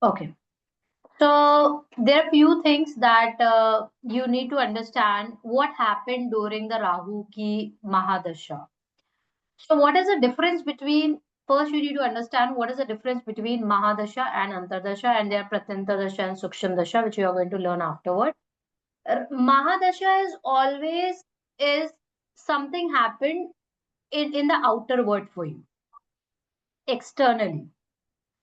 Okay. So there are few things that you need to understand what happened during the Rahu ki Mahadasha. So what is the difference between, first you need to understand what is the difference between Mahadasha and Antardasha, and their Pratyantardasha and Sukshamdasha, which you are going to learn afterward. Mahadasha is always is something happened in the outer world for you, externally.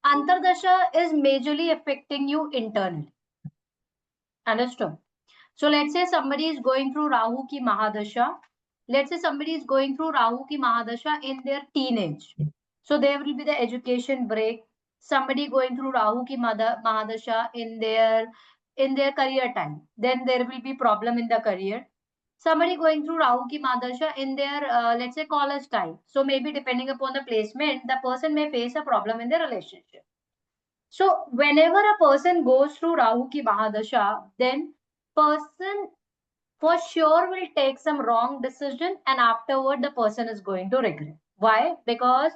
Antardasha is majorly affecting you internally. Understood? So let's say somebody is going through Rahu ki Mahadasha. Let's say somebody is going through Rahu ki Mahadasha in their teenage. So there will be the education break. Somebody going through Rahu ki Mahadasha in their career time. Then there will be problem in the career. Somebody going through Rahu ki Mahadasha in their let's say college time. So maybe depending upon the placement, the person may face a problem in their relationship. So whenever a person goes through Rahu ki Mahadasha, then person for sure will take some wrong decision, and afterward the person is going to regret. Why? Because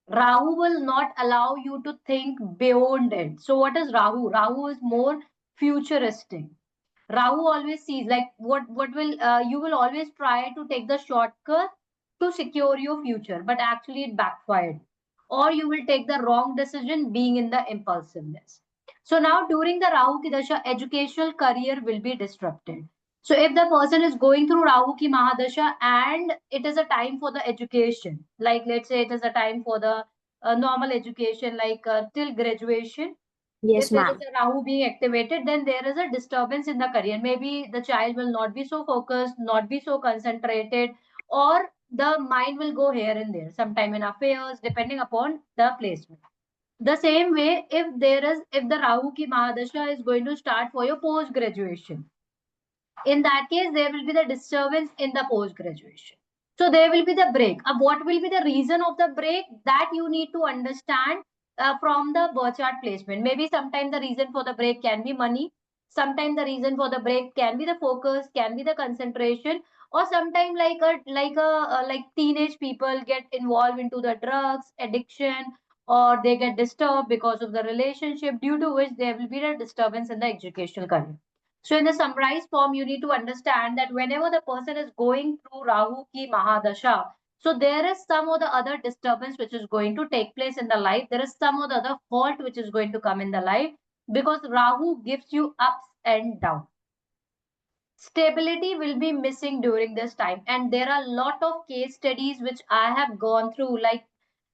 Rahu will not allow you to think beyond it. So what is Rahu? Rahu is more futuristic. Rahu always sees like what will you will always try to take the shortcut to secure your future, but actually it backfired. Or you will take the wrong decision being in the impulsiveness. So now during the Rahu ki dasha, educational career will be disrupted. So if the person is going through Rahu ki Mahadasha and it is a time for the education, like let's say it is a time for the normal education, like till graduation, if Yes, there is ma'am. a Rahu being activated, then there is a disturbance in the career. Maybe the child will not be so focused, not be so concentrated, or the mind will go here and there, sometime in affairs, depending upon the placement. The same way, if the Rahu ki Mahadasha is going to start for your post graduation, in that case, there will be the disturbance in the post graduation. So there will be the break. What will be the reason of the break? That you need to understand from the birth chart placement. Maybe sometimes the reason for the break can be money. Sometimes the reason for the break can be the focus, can be the concentration, or sometimes like teenage people get involved into the drugs addiction, or they get disturbed because of the relationship, due to which there will be a disturbance in the educational career. So in the summarized form, you need to understand that whenever the person is going through Rahu ki Mahadasha, so there is some or the other disturbance which is going to take place in the life. There is some or the other fault which is going to come in the life, because Rahu gives you ups and downs. Stability will be missing during this time, and there are a lot of case studies which I have gone through, like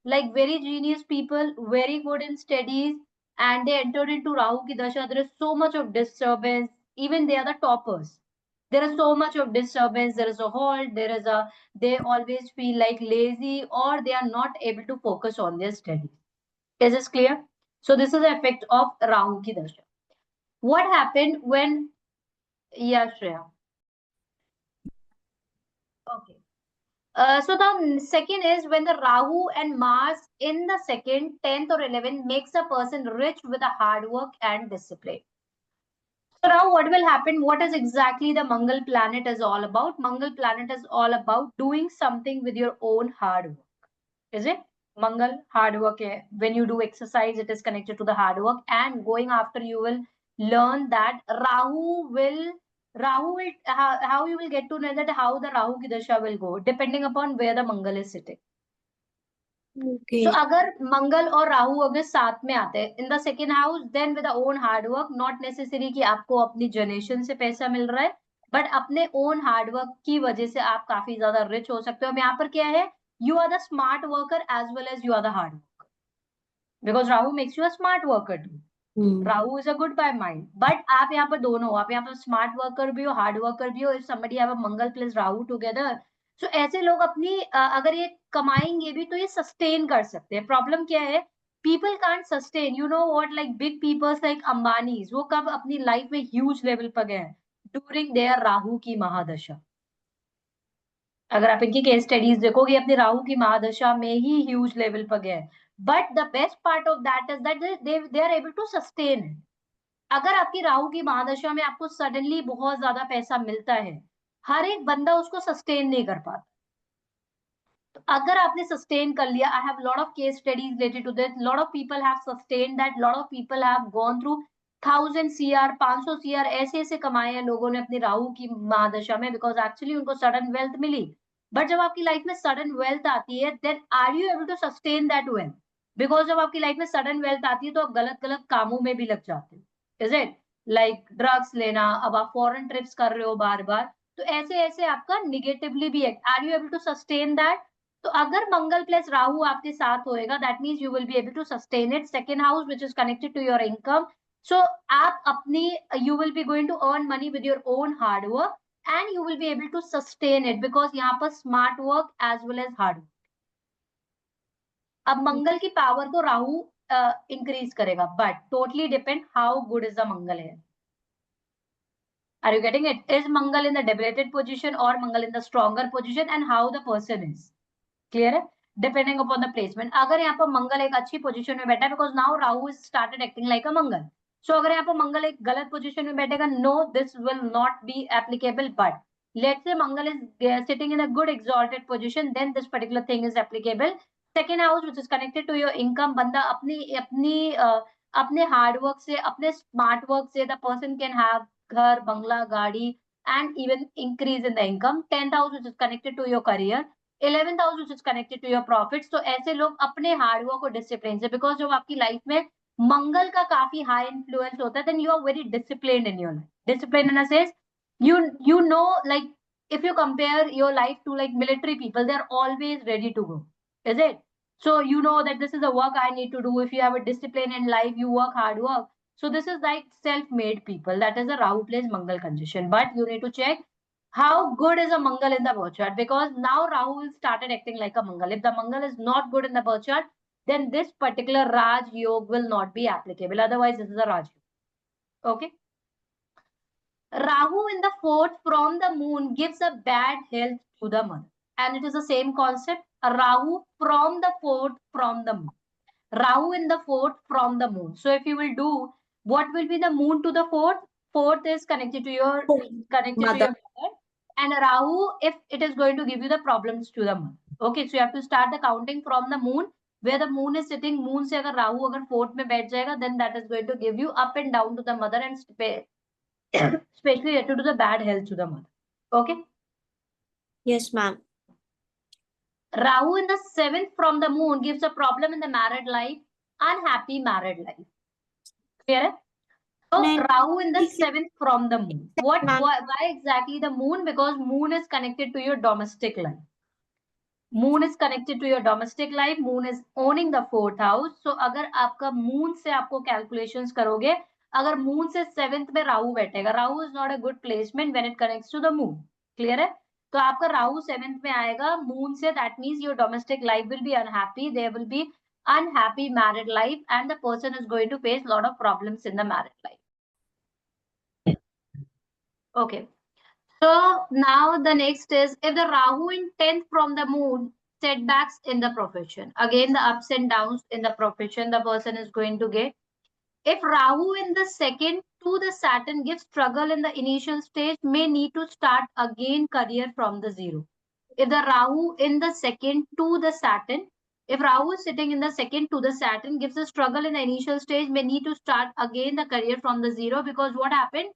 very genius people, very good in studies, and they entered into Rahu ki dasha. There is so much of disturbance. Even they are the toppers. There is so much of disturbance. There is a halt. They always feel like lazy, or they are not able to focus on their studies. Is this clear? So this is the effect of Rahu ki dasha. What happened when? Yeah, Shreya. Okay. So the second is when the Rahu and Mars in the second, 10th or 11th makes a person rich with a hard work and discipline. So now what will happen? What is exactly the Mangal planet is all about? Mangal planet is all about doing something with your own hard work. Is it? Mangal, hard work. When you do exercise, it is connected to the hard work. And going after, you will learn that Rahu will, how you will get to know that how the Rahu ki dasha will go, depending upon where the Mangal is sitting. So Okay. अगर मंगल और राहु अगर साथ में आते हैं in the second house, then with own hard work, not necessary कि आपको अपनी जनरेशन से पैसा मिल रहा है, बट अपने ओन हार्ड वर्क की वजह से आप काफी ज्यादा रिच हो सकते हो. अब यहाँ पर क्या है, you are the smart worker as well as you are the hard worker, because Rahu makes you a smart worker too. Hmm. Rahu is a good by mind, but आप यहाँ पर दोनों हो, आप यहाँ पर स्मार्ट वर्कर भी हो, हार्ड वर्कर भी हो. If somebody have a Mangal plus Rahu together, so ऐसे लोग अपनी अगर ये कमाएंगे भी तो ये सस्टेन कर सकते हैं. प्रॉब्लम क्या है, people can't sustain. You know what, like big peoples like Ambanis, वो कब अपनी लाइफ में ह्यूज लेवल पर गए? ड्यूरिंग देयर राहु की महादशा. अगर आप इनकी केस स्टडीज देखोगे, अपने राहु की महादशा में ही ह्यूज लेवल पर गए. But the best part of that is that they are able to sustain. अगर आपकी राहु की महादशा में आपको सडनली बहुत ज्यादा पैसा मिलता है, हर एक बंदा उसको सस्टेन नहीं कर पाता. अगर आपने सस्टेन कर लिया, I have lot of case studies related to this, lot of people have sustain that, lot of people have gone through 1000 CR 500 CR ऐसे ऐसे कमाए हैं लोगों ने अपनी राहु की महादशा में, बिकॉज एक्चुअली उनको सडन वेल्थ मिली। बट जब आपकी लाइफ में सडन वेल्थ आती है, then are you able to sustain that wealth? Because जब आपकी लाइफ में सडन वेल्थ आती है तो आप गलत गलत कामों में भी लग जाते हो, इज इट? लाइक ड्रग्स लेना, अब आप फॉरेन ट्रिप्स कर रहे हो बार बार, तो ऐसे ऐसे आपका निगेटिवली भी act, are you able to sustain that? तो अगर मंगल प्लस राहु आपके साथ होएगा, that means you will be able to sustain it. Second house which is connected to your income, so आप अपनी, you will be going to earn money with your own hard work and you will be able to sustain it, because यहाँ पर smart work as well as hard work. अब मंगल की power को Rahu increase करेगा, but totally depend how good is the Mangal है। Are you getting it? Is Mangal in the debilitated position or Mangal in the stronger position, and how the person is? Clear है? Depending upon the placement. अगर यहाँ पर मंगल एक अच्छी position में बैठा है, because now Rahu is started acting like a Mangal. So अगर यहाँ पर मंगल एक गलत पोजीशन में बैठेगा, no, this will not be applicable. But let's say Mangal is sitting in a good exalted position, then this particular thing is applicable. Second house, which is connected to your income, बंदा अपने hard work से, अपने smart work से, the person can have घर, बंगला, गाड़ी, and even increase in the income. 10th house, which is connected to your career. 11th house, which is connected to your profits. तो ऐसे लोग अपने हार्ड वर्क और डिसिप्लिन से, because जब आपकी लाइफ में मंगल का काफी हाई इन्फ्लुएंस होता है, then you are very disciplined in your life. Discipline in a sense, you know, like if you compare your life to like military people, they are always ready to go, is it? So you know that this is the work I need to do. If you have a discipline in life, you work hard work. So this is like self-made people. That is a Rahu place Mangal conjunction. But you need to check how good is a Mangal in the birth chart, because now Rahu will started acting like a Mangal. If the Mangal is not good in the birth chart, then this particular Raj Yog will not be applicable. Otherwise, this is a Raj Yog. Okay. Rahu in the fourth from the moon gives a bad health to the mother. And it is the same concept. Rahu from the fourth from the moon. Rahu in the fourth from the moon. So if you will do, what will be the moon to the fourth? Fourth is connected to your mother. And Rahu, if it is going to give you the problems to the mother. Okay, so you have to start the counting from the moon. Where the moon is sitting, moon से अगर राहु अगर fourth में बैठ जाएगा, then that is going to give you up and down to the mother, and especially related to the bad health to the mother. Okay. Yes, ma'am. Rahu in the seventh from the moon gives a problem in the married life, unhappy married life. Clear? So Rahu in the seventh from the moon. Why exactly the moon? Because moon is connected to your domestic life. Moon is connected to your domestic life. Moon is owning the fourth house. So अगर आपका moon से आपको calculations करोगे, अगर moon से seventh में राहु बैठेगा, Rahu is not a good placement when it connects to the moon. Clear है? तो आपका राहु seventh में आएगा moon से, that means your domestic life will be unhappy. There will be unhappy married life, and the person is going to face a lot of problems in the married life. Okay. So now the next is, if the Rahu in 10th from the moon, setbacks in the profession. Again, the ups and downs in the profession the person is going to get. If Rahu in the second to the Saturn gives struggle in the initial stage, may need to start again career from the zero. If the Rahu in the second to the Saturn, if Rahu is sitting in the second to the Saturn, gives a struggle in the initial stage, may need to start again the career from the zero, because what happened?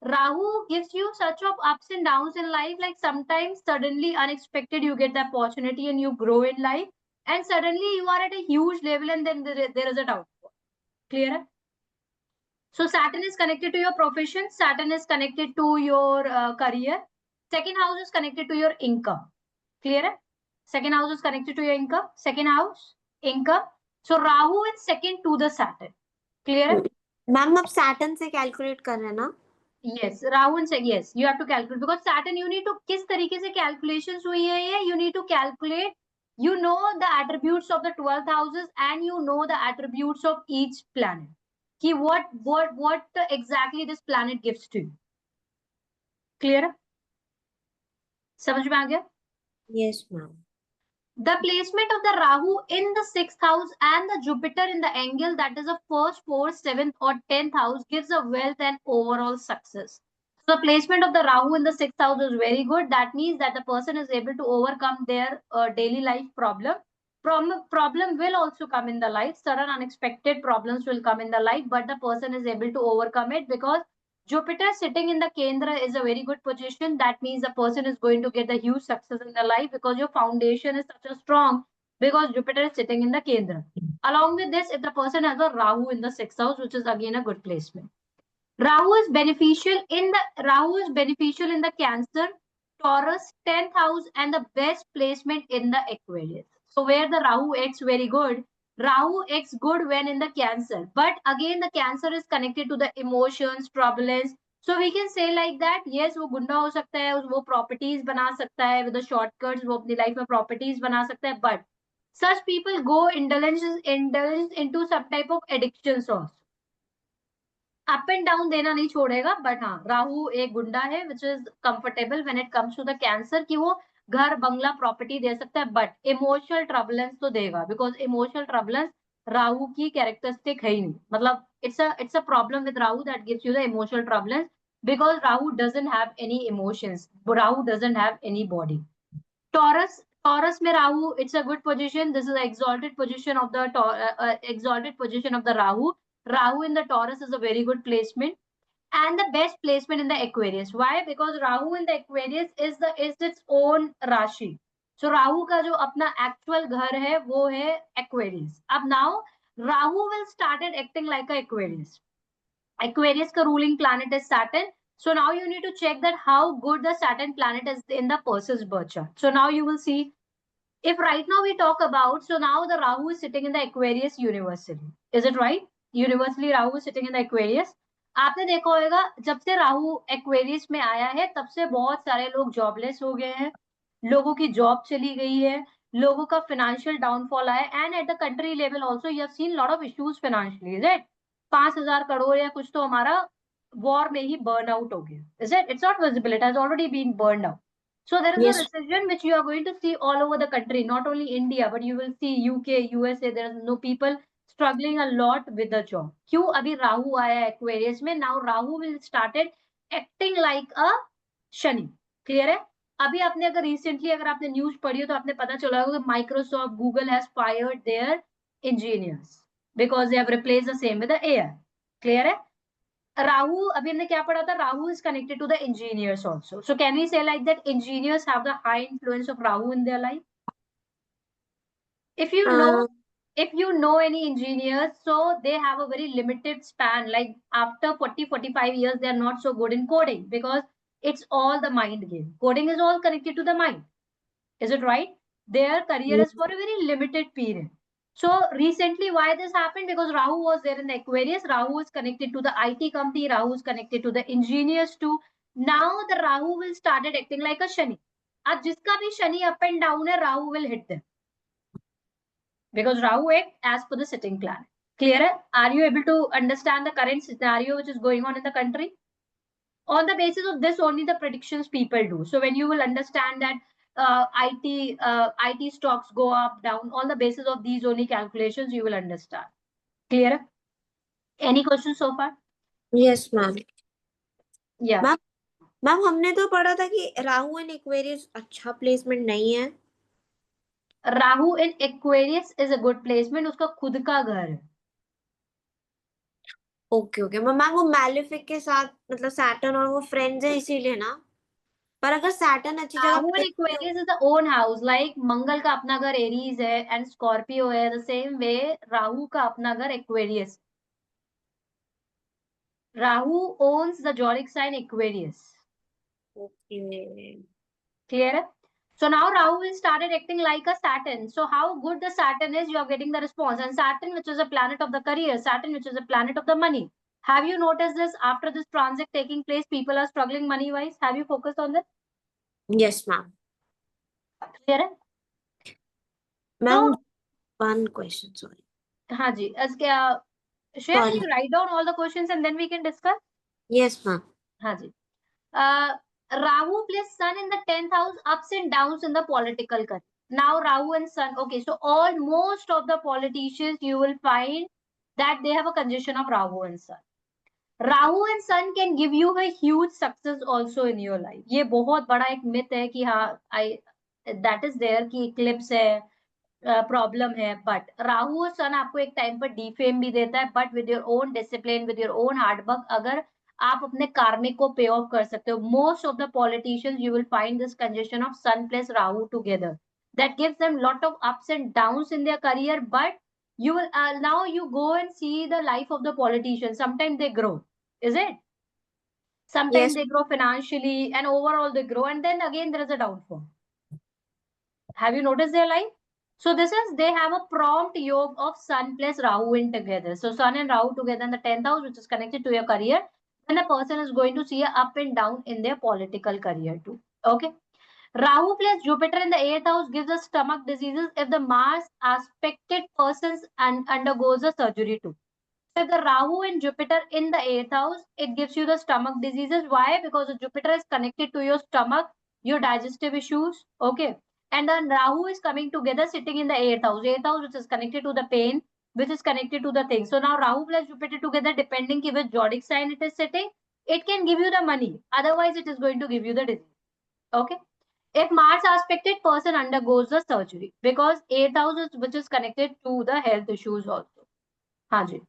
Rahu gives you such of ups and downs in life, like sometimes suddenly unexpected you get the opportunity and you grow in life, and suddenly you are at a huge level, and then there is a downfall. Clear? So Saturn is connected to your profession, Saturn is connected to your career, second house is connected to your income. Clear? Second house is connected to your income, second house, income. So Rahu is second to the Saturn. Clear? Ma'am, अब Saturn से calculate कर रहे हैं ना? Yes, Rahu and yes, you have to calculate, because Saturn you need to किस तरीके से calculations हुई है ये, you need to calculate, you know the attributes of the 12th houses, and you know the attributes of each planet. कि what exactly this planet gives to you. Clear? समझ में आ गया? Yes, ma'am. The placement of the Rahu in the 6th house and the Jupiter in the angle, that is the first, 4th, 7th or 10th house, gives a wealth and overall success. The placement of the Rahu in the 6th house is very good. That means that the person is able to overcome their daily life problem will also come in the life. Sudden unexpected problems will come in the life, but the person is able to overcome it because Jupiter sitting in the Kendra is a very good position. That means the person is going to get the huge success in the life because your foundation is such a strong, because Jupiter is sitting in the Kendra. Along with this, if the person has a Rahu in the 6th house, which is again a good placement. Rahu is beneficial in the Cancer, Taurus, 10th house, and the best placement in the Aquarius. So where the Rahu acts very good, Rahu acts good when in the Cancer. But again, the Cancer is connected to the emotions, turbulence. So we can say like that, yes, वो गुंडा हो सकता है, वो properties बना सकता है with the shortcuts, वो अपनी life में properties बना सकता है, but such people go indulge into some type of addictions also. Up and down देना नहीं छोड़ेगा, बट हाँ, राहु एक गुंडा है which is comfortable when it comes to the cancer, कि वो घर बंगला प्रॉपर्टी दे सकता है, बट इमोशनल ट्रबलेंस तो देगा, बिकॉज इमोशनल ट्रबलेंस राहु की कैरेक्टरिस्टिक है ही नहीं. मतलब it's a problem with Rahu that gives you the emotional turbulence, because Rahu doesn't have any emotions, Rahu doesn't have any body. Taurus में Rahu, it's a good position. This is the exalted position of the Rahu. Rahu in the Taurus is a very good placement, and the best placement in the Aquarius. Why? Because Rahu in the Aquarius is its own Rashi. So Rahu का जो अपना actual घर है वो है Aquarius. अब now Rahu will started acting like a Aquarius. Aquarius का ruling planet is Saturn. So now you need to check that how good the Saturn planet is in the person's birth chart. So now you will see, if right now we talk about, so now the Rahu is sitting in the Aquarius universally. Is it right? Universally Rahu is sitting in the Aquarius. आपने देखा होगा जब से Rahu Aquarius में आया है तब से बहुत सारे लोग जॉबलेस हो गए हैं, लोगों की जॉब चली गई है, लोगों का फाइनेंशियल डाउनफॉल आया, and at the country level also you have seen lot of issues financially. Is it 5,000 crore या कुछ तो हमारा वॉर में ही बर्न आउट हो गया. Is it? It's not visible, it has already been burn out. So there is Yes. a recession which you are going to see all over the country, not only India, but you will see UK, USA. There is no people struggling a lot with the job. क्यों? अभी राहु आया है Aquarius में. Now Rahu will started acting like a Shani. Clear है? अभी आपने अगर recently अगर आपने न्यूज पढ़ी हो तो आपने पता चला होगा कि Microsoft, Google has fired their engineers because they have replaced the same with the AI. Clear है? Rahu, अभी हमने क्या पढ़ा था? Rahu is connected to the engineers also. So can we say like that engineers have the high influence of Rahu in their life? If you know any engineers, so they have a very limited span. Like after 40-45 years, they are not so good in coding because it's all the mind game. Coding is all connected to the mind. Is it right? Their career is for a very limited period. So recently, why this happened? Because Rahu was there in the Aquarius. Rahu is connected to the IT company. Rahu is connected to the engineers too. Now the Rahu will started acting like a Shani. अब जिसका भी Shani up and down है, Rahu will hit them. Because Rahu acts as per the sitting planet. Clear है? Are you able to understand the current scenario which is going on in the country? On the basis of this, only the predictions people do. So when you will understand that IT stocks go up, down, on the basis of these only calculations, you will understand. Clear? Any questions so far? Yes, ma'am. Yeah. Ma'am हमने तो पढ़ा था कि Rahu and Aquarius अच्छा placement नहीं है. Rahu in Aquarius is a good placement, उसका खुद का घर है. ओके ओके मैम, वो मैलेफिक के साथ मतलब सैटर्न और वो फ्रेंड्स है इसीलिए ना. पर अगर सैटर्न अच्छी राहु इन जगह Aquarius is the own house. Like Mangal का अपना घर एरीज है एंड स्कॉर्पियो है, द सेम वे राहु का अपना घर Aquarius. Rahu owns the zodiac sign Aquarius. Okay. Clear? So now Rahu will started acting like a Saturn. So how good the Saturn is, you are getting the response. And Saturn, which is a planet of the career, Saturn, which is a planet of the money. Have you noticed this? After this transit taking place, people are struggling money-wise. Have you focused on this? Yes, ma'am. Clear? Ma'am, So, one question, sorry. हाँ जी. Share, can you write down all the questions and then we can discuss? Yes, ma'am. हाँ जी. Rahu plus Sun in the 10th house, ups and downs in the political career. Now Rahu and Sun. Okay, so most of the politicians you will find that they have a conjunction of Rahu and Sun. Rahu and Sun can give you a huge success also in your life. ये बहुत बड़ा एक myth है कि हाँ आई that is there कि Eclipse है, problem है, बट राहु और सन आपको एक टाइम पर डीफेम भी देता है, but with your own discipline, with your own hard work, अगर आप अपने कार्मिक को पे ऑफ कर सकते हो. Most of the politicians you will find this congestion of sun plus Rahu together, that gives them lot of ups and downs in their career, but you will now you go and see the life of the politicians. Sometimes they grow, is it? Sometimes Yes. they grow financially and overall they grow, and then again there is a downfall. Have you noticed their life? So this is, they have a prompt yoga of Sun plus Rahu in together. So Sun and Rahu together in the 10th house, which is connected to your career, then the person is going to see a up and down in their political career too. Okay. Rahu plus Jupiter in the 8th house gives us stomach diseases if the Mars aspected persons and undergoes a surgery too. So the Rahu and Jupiter in the 8th house, it gives you the stomach diseases. Why? Because the Jupiter is connected to your stomach, your digestive issues. Okay. And then Rahu is coming together sitting in the 8th house. 8th house which is connected to the pain, which is connected to the thing. So now Rahu plus Jupiter together, depending on which zodiac sign it is sitting, it can give you the money. Otherwise, it is going to give you the disease. Okay. If Mars aspected, person undergoes the surgery because 8th house is, which is connected to the health issues also. हाँ जी.